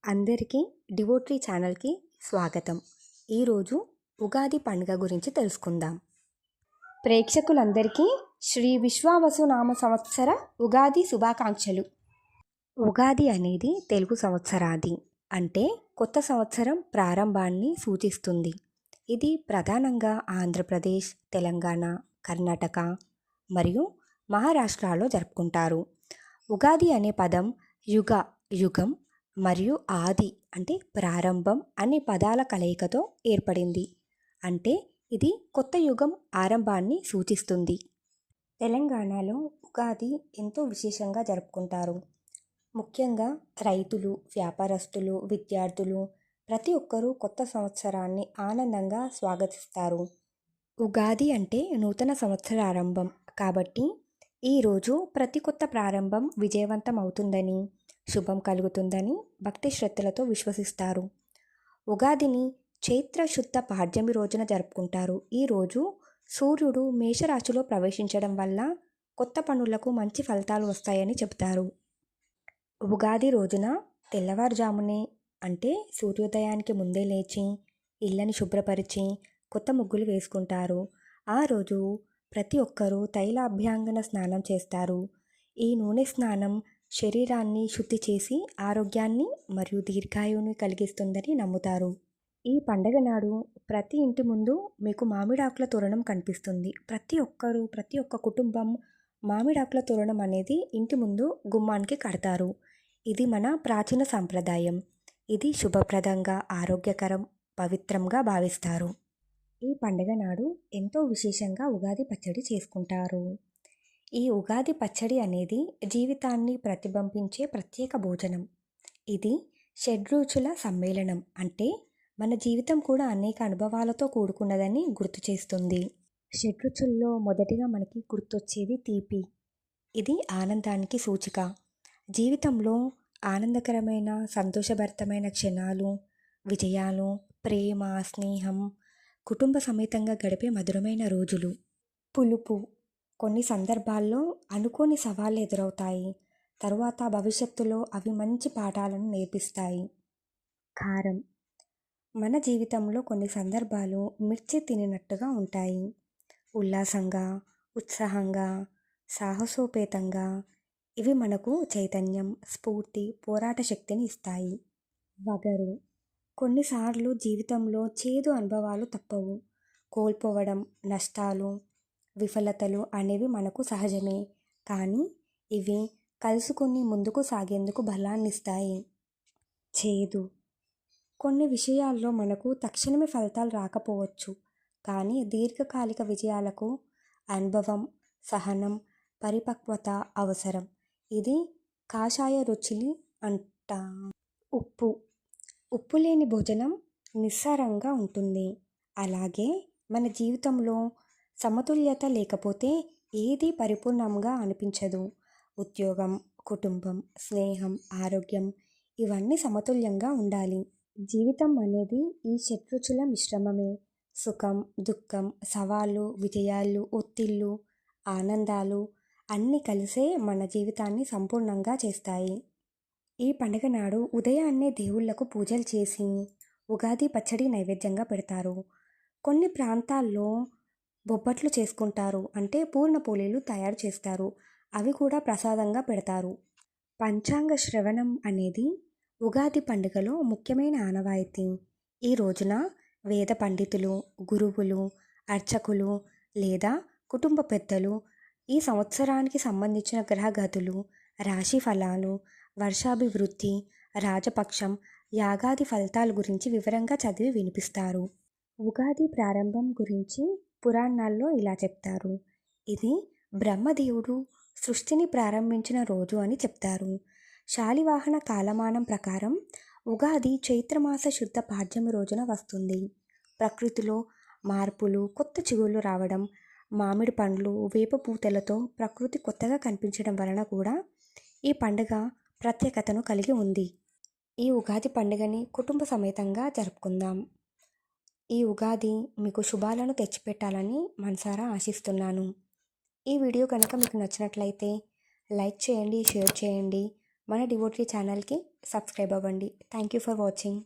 అందరికీ డివోటరీ ఛానల్కి స్వాగతం. ఈరోజు ఉగాది పండుగ గురించి తెలుసుకుందాం. ప్రేక్షకులందరికీ శ్రీ విశ్వావసునామ సంవత్సర ఉగాది శుభాకాంక్షలు. ఉగాది అనేది తెలుగు సంవత్సరాది అంటే కొత్త సంవత్సరం ప్రారంభాన్ని సూచిస్తుంది. ఇది ప్రధానంగా ఆంధ్రప్రదేశ్, తెలంగాణ, కర్ణాటక మరియు మహారాష్ట్రలో జరుపుకుంటారు. ఉగాది అనే పదం యుగం మరియు ఆది అంటే ప్రారంభం అనే పదాల కలయికతో ఏర్పడింది. అంటే ఇది కొత్త యుగం ఆరంభాన్ని సూచిస్తుంది. తెలంగాణలో ఉగాది ఎంతో విశేషంగా జరుపుకుంటారు. ముఖ్యంగా రైతులు, వ్యాపారస్తులు, విద్యార్థులు ప్రతి ఒక్కరూ కొత్త సంవత్సరాన్ని ఆనందంగా స్వాగతిస్తారు. ఉగాది అంటే నూతన సంవత్సర ఆరంభం కాబట్టి ఈరోజు ప్రతి కొత్త ప్రారంభం విజయవంతం అవుతుందని, శుభం కలుగుతుందని భక్తి శ్రద్ధలతో విశ్వసిస్తారు. ఉగాదిని చైత్ర శుద్ధ పాడ్యమి రోజున జరుపుకుంటారు. ఈరోజు సూర్యుడు మేషరాశిలో ప్రవేశించడం వల్ల కొత్త పనులకు మంచి ఫలితాలు వస్తాయని చెబుతారు. ఉగాది రోజున తెల్లవారుజామునే అంటే సూర్యోదయానికి ముందే లేచి ఇళ్ళని శుభ్రపరిచి కొత్త ముగ్గులు వేసుకుంటారు. ఆ రోజు ప్రతి ఒక్కరూ తైలాభ్యంగన స్నానం చేస్తారు. ఈ నూనె స్నానం శరీరాన్ని శుద్ధి చేసి ఆరోగ్యాన్ని మరియు దీర్ఘాయువుని కలిగిస్తుందని నమ్ముతారు. ఈ పండగ నాడు ప్రతి ఇంటి ముందు మీకు మామిడాకుల తోరణం కనిపిస్తుంది. ప్రతి ఒక్క కుటుంబం మామిడాకుల తోరణం అనేది ఇంటి ముందు గుమ్మానికి కడతారు. ఇది మన ప్రాచీన సాంప్రదాయం. ఇది శుభప్రదంగా, ఆరోగ్యకరం, పవిత్రంగా భావిస్తారు. ఈ పండగ నాడు ఎంతో విశేషంగా ఉగాది పచ్చడి చేసుకుంటారు. ఈ ఉగాది పచ్చడి అనేది జీవితాన్ని ప్రతిబింబించే ప్రత్యేక భోజనం. ఇది షడ్రుచుల సమ్మేళనం అంటే మన జీవితం కూడా అనేక అనుభవాలతో కూడుకున్నదని గుర్తు చేస్తుంది. షడ్రుచుల్లో మొదటిగా మనకి గుర్తొచ్చేది తీపి. ఇది ఆనందానికి సూచిక. జీవితంలో ఆనందకరమైన, సంతోషభరితమైన క్షణాలు, విజయాలు, ప్రేమ, స్నేహం, కుటుంబ సమేతంగా గడిపే మధురమైన రోజులు. పులుపు. కొన్ని సందర్భాల్లో అనుకోని సవాళ్ళు ఎదురవుతాయి. తరువాత భవిష్యత్తులో అవి మంచి పాఠాలను నేర్పిస్తాయి. కారం. మన జీవితంలో కొన్ని సందర్భాలు మిర్చి తినినట్టుగా ఉంటాయి. ఉల్లాసంగా, ఉత్సాహంగా, సాహసోపేతంగా ఇవి మనకు చైతన్యం, స్ఫూర్తి, పోరాట శక్తిని ఇస్తాయి. వగరు. కొన్నిసార్లు జీవితంలో చేదు అనుభవాలు తప్పవు. కోల్పోవడం, నష్టాలు, విఫలతలు అనేవి మనకు సహజమే. కానీ ఇవి కలుసుకొని ముందుకు సాగేందుకు బలాన్నిస్తాయి. చేదు. కొన్ని విషయాల్లో మనకు తక్షణమే ఫలితాలు రాకపోవచ్చు. కానీ దీర్ఘకాలిక విజయాలకు అనుభవం, సహనం, పరిపక్వత అవసరం. ఇది కాషాయ రుచిని అంట. ఉప్పు. ఉప్పు లేని భోజనం నిస్సారంగా ఉంటుంది. అలాగే మన జీవితంలో సమతుల్యత లేకపోతే ఏది పరిపూర్ణంగా అనిపించదు. ఉద్యోగం, కుటుంబం, స్నేహం, ఆరోగ్యం ఇవన్నీ సమతుల్యంగా ఉండాలి. జీవితం అనేది ఈ షడ్రుచుల మిశ్రమమే. సుఖం, దుఃఖం, సవాళ్ళు, విజయాలు, ఒత్తిళ్ళు, ఆనందాలు అన్నీ కలిసే మన జీవితాన్ని సంపూర్ణంగా చేస్తాయి. ఈ పండుగ నాడు ఉదయాన్నే దేవుళ్లకు పూజలు చేసి ఉగాది పచ్చడి నైవేద్యంగా పెడతారు. కొన్ని ప్రాంతాల్లో బొబ్బట్లు చేసుకుంటారు. అంటే పూర్ణ పోలీలు తయారు చేస్తారు. అవి కూడా ప్రసాదంగా పెడతారు. పంచాంగ శ్రవణం అనేది ఉగాది పండుగలో ముఖ్యమైన ఆనవాయితీ. ఈ రోజున వేద పండితులు, గురువులు, అర్చకులు లేదా కుటుంబ పెద్దలు ఈ సంవత్సరానికి సంబంధించిన గ్రహగతులు, రాశి ఫలాలు, వర్షాభివృద్ధి, రాజపక్షం, యాగాది ఫలితాల గురించి వివరంగా చదివి వినిపిస్తారు. ఉగాది ప్రారంభం గురించి పురాణాల్లో ఇలా చెప్తారు. ఇది బ్రహ్మదేవుడు సృష్టిని ప్రారంభించిన రోజు అని చెప్తారు. శాలివాహన కాలమానం ప్రకారం ఉగాది చైత్రమాస శుద్ధ పాడ్యమి రోజున వస్తుంది. ప్రకృతిలో మార్పులు, కొత్త చిగుళ్ళు రావడం, మామిడి పండ్లు, వేప పూతలతో ప్రకృతి కొత్తగా కనిపించడం వలన కూడా ఈ పండుగ ప్రత్యేకతను కలిగి ఉంది. ఈ ఉగాది పండుగని కుటుంబ సమేతంగా జరుపుకుందాం. ఈ ఉగాది మీకు శుభాలను తెచ్చిపెట్టాలని మనసారా ఆశిస్తున్నాను. ఈ వీడియో కనుక మీకు నచ్చినట్లయితే లైక్ చేయండి, షేర్ చేయండి. మన డివోటరీ ఛానల్కి సబ్స్క్రైబ్ అవ్వండి. Thank you for watching.